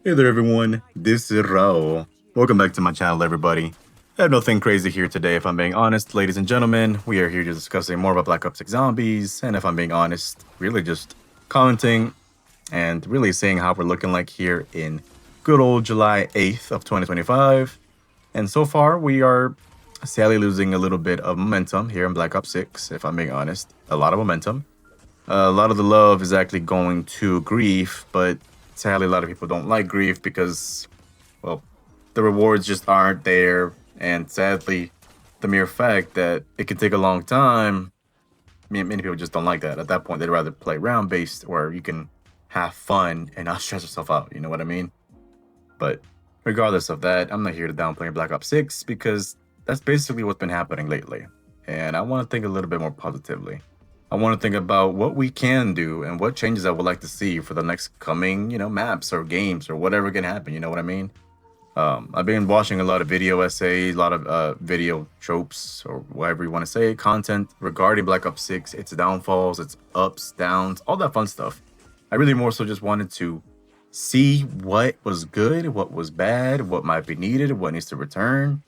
Hey there everyone, this is Raul. Welcome back to my channel everybody. I have nothing crazy here today if I'm being honest, ladies and gentlemen. We are here discussing more about Black Ops 6 Zombies, and if I'm being honest, really just commenting and really seeing how we're looking like here in good old July 8th of 2025. And so far we are sadly losing a little bit of momentum here in Black Ops 6, if I'm being honest. A lot of momentum. A lot of the love is actually going to Grief, but sadly a lot of people don't like Grief because, well, the rewards just aren't there, and sadly, the mere fact that it can take a long time, many people just don't like that. At that point, they'd rather play round-based where you can have fun and not stress yourself out, you know what I mean? But regardless of that, I'm not here to downplay Black Ops 6 because that's basically what's been happening lately, and I want to think a little bit more positively. I want to think about what we can do and what changes I would like to see for the next coming, maps or games or whatever can happen. You know what I mean? I've been watching a lot of video essays, a lot of video tropes, or whatever you want to say, content regarding Black Ops 6, its downfalls, its ups, downs, all that fun stuff. I really more so just wanted to see what was good, what was bad, what might be needed, what needs to return.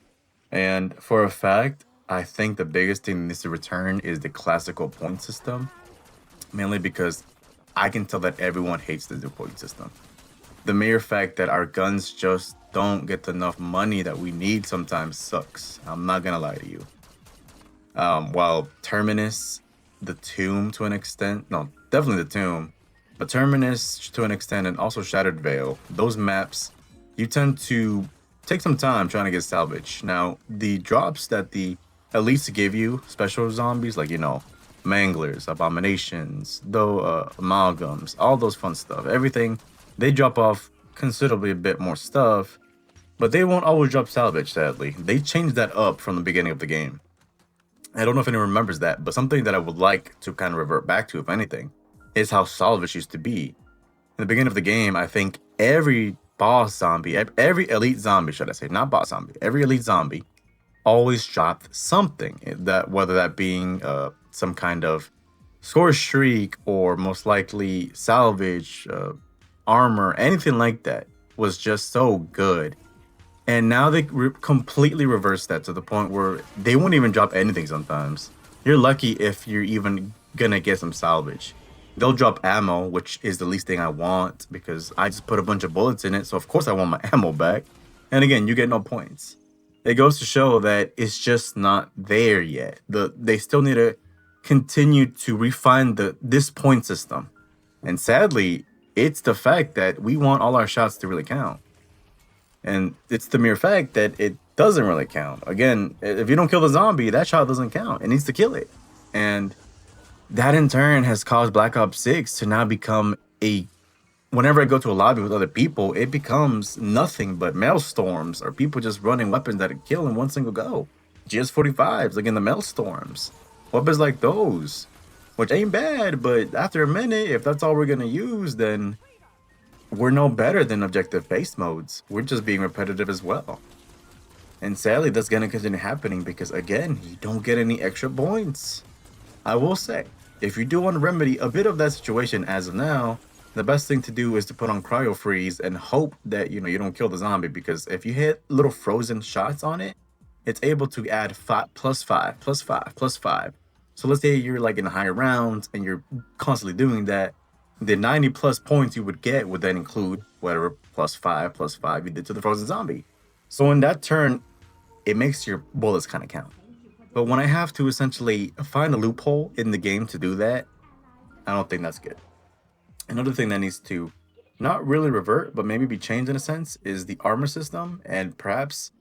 And for a fact, I think the biggest thing that needs to return is the classical point system, mainly because I can tell that everyone hates the new point system. The mere fact that our guns just don't get enough money that we need sometimes sucks. I'm not gonna lie to you. While Terminus, the Tomb to an extent, no, definitely the Tomb, but Terminus to an extent, and also Shattered Veil, those maps, you tend to take some time trying to get salvage. Now, the drops that the elites give you, special zombies, like, manglers, abominations, amalgams, all those fun stuff, everything, they drop off considerably a bit more stuff, but they won't always drop salvage, sadly. They changed that up from the beginning of the game. I don't know if anyone remembers that, but something that I would like to kind of revert back to, if anything, is how salvage used to be. In the beginning of the game, I think every boss zombie, every elite zombie, should I say, not boss zombie, every elite zombie always dropped something, that whether that being some kind of score streak or most likely salvage, armor, anything like that was just so good. And now they completely reversed that to the point where they won't even drop anything sometimes. You're lucky if you're even gonna get some salvage. They'll drop ammo, which is the least thing I want because I just put a bunch of bullets in it, so of course I want my ammo back. And again, you get no points. It goes to show that it's just not there yet. They still need to continue to refine this point system. And sadly, it's the fact that we want all our shots to really count. And it's the mere fact that it doesn't really count. Again, if you don't kill the zombie, that shot doesn't count. It needs to kill it. And that in turn has caused Black Ops 6 to now become whenever I go to a lobby with other people, it becomes nothing but maelstorms or people just running weapons that kill in one single go. GS45s, like in the maelstorms. Weapons like those, which ain't bad, but after a minute, if that's all we're gonna use, then we're no better than objective-based modes. We're just being repetitive as well. And sadly, that's gonna continue happening because, again, you don't get any extra points. I will say, if you do want to remedy a bit of that situation as of now, the best thing to do is to put on cryo freeze and hope that you don't kill the zombie, because if you hit little frozen shots on it, it's able to add 5 plus 5 plus 5 plus 5. So let's say you're like in higher rounds and you're constantly doing that, the 90 plus points you would get would then include whatever plus 5 you did to the frozen zombie. So in that turn, it makes your bullets kind of count. But when I have to essentially find a loophole in the game to do that, I don't think that's good. Another thing that needs to not really revert, but maybe be changed in a sense, is the armor system. And perhaps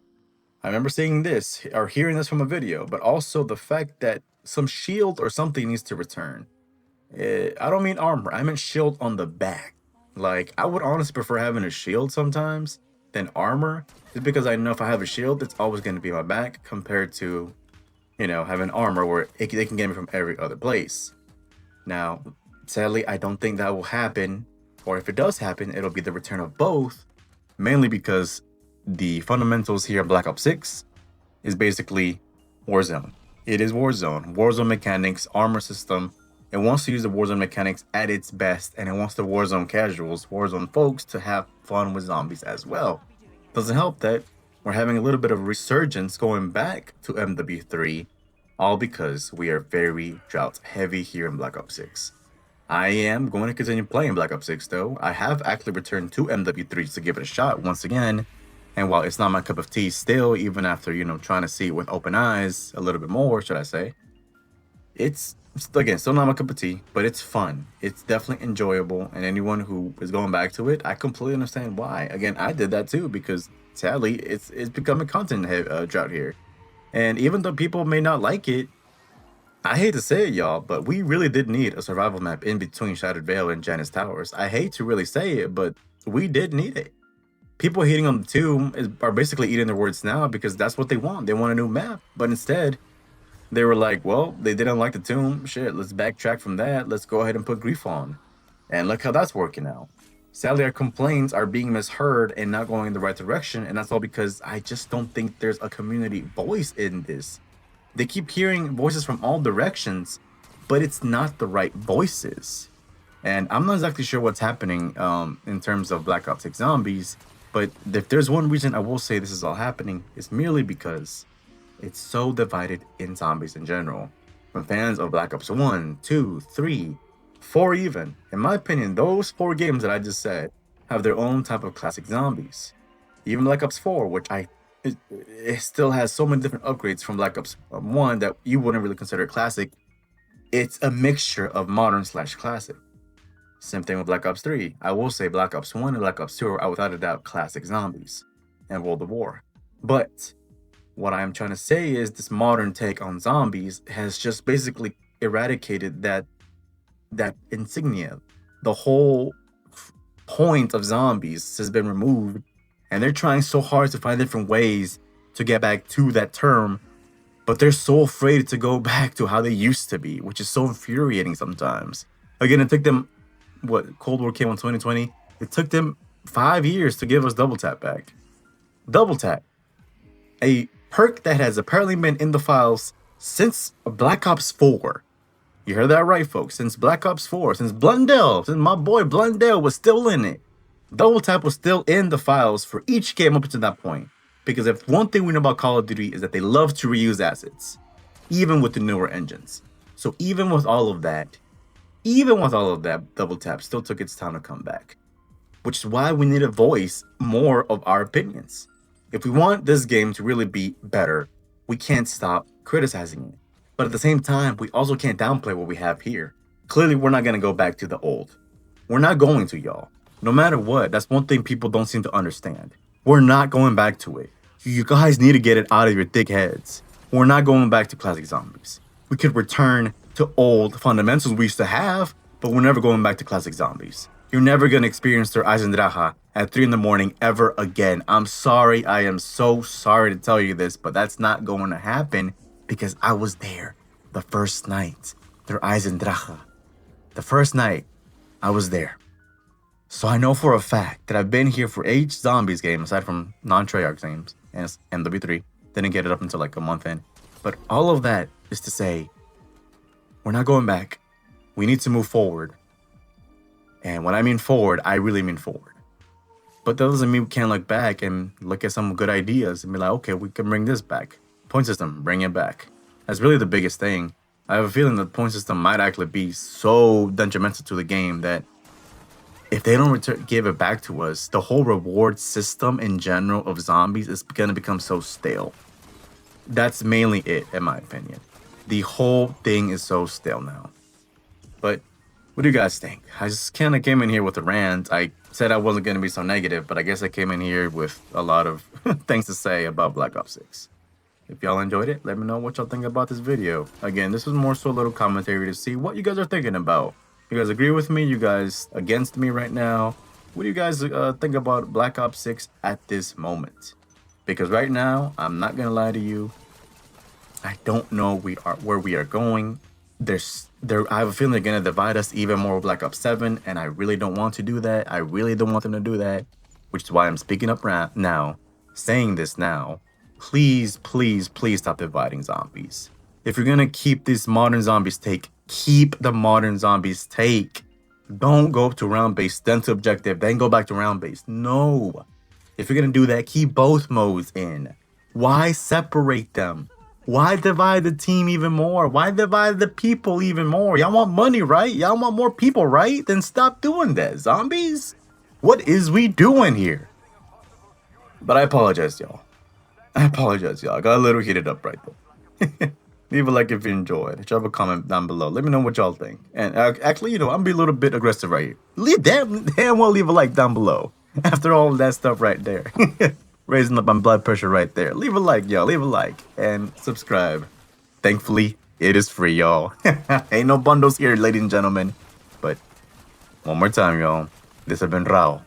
I remember seeing this or hearing this from a video, but also the fact that some shield or something needs to return. I don't mean armor, I meant shield on the back. Like, I would honestly prefer having a shield sometimes than armor, just because I know if I have a shield, it's always going to be my back compared to, having armor where they can get me from every other place. Now, sadly, I don't think that will happen, or if it does happen, it'll be the return of both, mainly because the fundamentals here in Black Ops 6 is basically Warzone. It is Warzone. Warzone mechanics, armor system, It wants to use the Warzone mechanics at its best, and it wants the Warzone casuals, Warzone folks, to have fun with zombies as well. Doesn't help that we're having a little bit of resurgence going back to MW3, all because we are very drought heavy here in Black Ops 6. I am going to continue playing Black Ops 6 though. I have actually returned to MW3 to give it a shot once again. And while it's not my cup of tea still, even after, trying to see it with open eyes a little bit more, should I say, it's, again, still not my cup of tea, but it's fun. It's definitely enjoyable. And anyone who is going back to it, I completely understand why. Again, I did that too, because sadly, it's become a content drought here. And even though people may not like it, I hate to say it, y'all, but we really did need a survival map in between Shattered Vale and Janus Towers. I hate to really say it, but we did need it. People hating on the tomb are basically eating their words now because that's what they want. They want a new map. But instead, they were like, well, they didn't like the tomb. Shit, let's backtrack from that. Let's go ahead and put grief on. And look how that's working out. Sadly, our complaints are being misheard and not going in the right direction. And that's all because I just don't think there's a community voice in this. They keep hearing voices from all directions, but it's not the right voices. And I'm not exactly sure what's happening in terms of Black Ops 6 Zombies, but if there's one reason I will say this is all happening, it's merely because it's so divided in zombies in general. From fans of Black Ops 1, 2, 3, 4 even. In my opinion, those 4 games that I just said have their own type of classic zombies. Even Black Ops 4, which it still has so many different upgrades from Black Ops 1 that you wouldn't really consider classic. It's a mixture of modern / classic. Same thing with Black Ops 3. I will say Black Ops 1 and Black Ops 2 are without a doubt classic zombies and World of War. But what I'm trying to say is this modern take on zombies has just basically eradicated that insignia. The whole point of zombies has been removed. And they're trying so hard to find different ways to get back to that term, but they're so afraid to go back to how they used to be, which is so infuriating sometimes. Again, it took them, Cold War came in 2020? It took them 5 years to give us Double Tap back. Double Tap, a perk that has apparently been in the files since Black Ops 4. You heard that right, folks. Since Black Ops 4, since my boy Blundell was still in it. Double Tap was still in the files for each game up to that point. Because if one thing we know about Call of Duty is that they love to reuse assets, even with the newer engines. So even with all of that, Double Tap still took its time to come back. Which is why we need to voice more of our opinions. If we want this game to really be better, we can't stop criticizing it. But at the same time, we also can't downplay what we have here. Clearly, we're not going to go back to the old. We're not going to, y'all. No matter what, that's one thing people don't seem to understand. We're not going back to it. You guys need to get it out of your thick heads. We're not going back to classic zombies. We could return to old fundamentals we used to have, but we're never going back to classic zombies. You're never going to experience their Eisendrache at 3 in the morning ever again. I'm sorry. I am so sorry to tell you this, but that's not going to happen because I was there the first night. Their Eisendrache. The first night, I was there. So I know for a fact that I've been here for each zombies game, aside from non-Treyarch games, and MW3. Didn't get it up until like a month in. But all of that is to say, we're not going back. We need to move forward. And when I mean forward, I really mean forward. But that doesn't mean we can't look back and look at some good ideas and be like, okay, we can bring this back. Point system, bring it back. That's really the biggest thing. I have a feeling that the point system might actually be so detrimental to the game that if they don't give it back to us, the whole reward system in general of zombies is going to become so stale. That's mainly it, in my opinion. The whole thing is so stale now. But what do you guys think? I just kind of came in here with a rant. I said I wasn't going to be so negative, but I guess I came in here with a lot of things to say about Black Ops 6. If y'all enjoyed it, let me know what y'all think about this video. Again, this was more so a little commentary to see what you guys are thinking about. You guys agree with me? You guys against me right now? What do you guys think about Black Ops 6 at this moment? Because right now, I'm not gonna lie to you, I don't know where we are going. I have a feeling they're gonna divide us even more with Black Ops 7, and I really don't want to do that. I really don't want them to do that, which is why I'm speaking up now, saying this now. Please, please, please stop dividing zombies. If you're gonna keep this modern zombies take, keep the modern zombies take. Don't go to round base, then to objective, then go back to round base. No. If you're gonna do that, keep both modes in. Why separate them? Why divide the team even more? Why divide the people even more? Y'all want money, right? Y'all want more people, right? Then stop doing that, zombies. What is we doing here? But I apologize, y'all. I apologize, y'all. I got a little heated up right there. Leave a like if you enjoyed. Drop a comment down below. Let me know what y'all think. And actually, I'm gonna be a little bit aggressive right here. Damn well leave a like down below. After all that stuff right there. Raising up my blood pressure right there. Leave a like, y'all. Leave a like. And subscribe. Thankfully, it is free, y'all. Ain't no bundles here, ladies and gentlemen. But one more time, y'all. This has been Rao.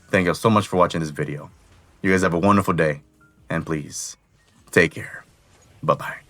Thank y'all so much for watching this video. You guys have a wonderful day. And please, take care. Bye-bye.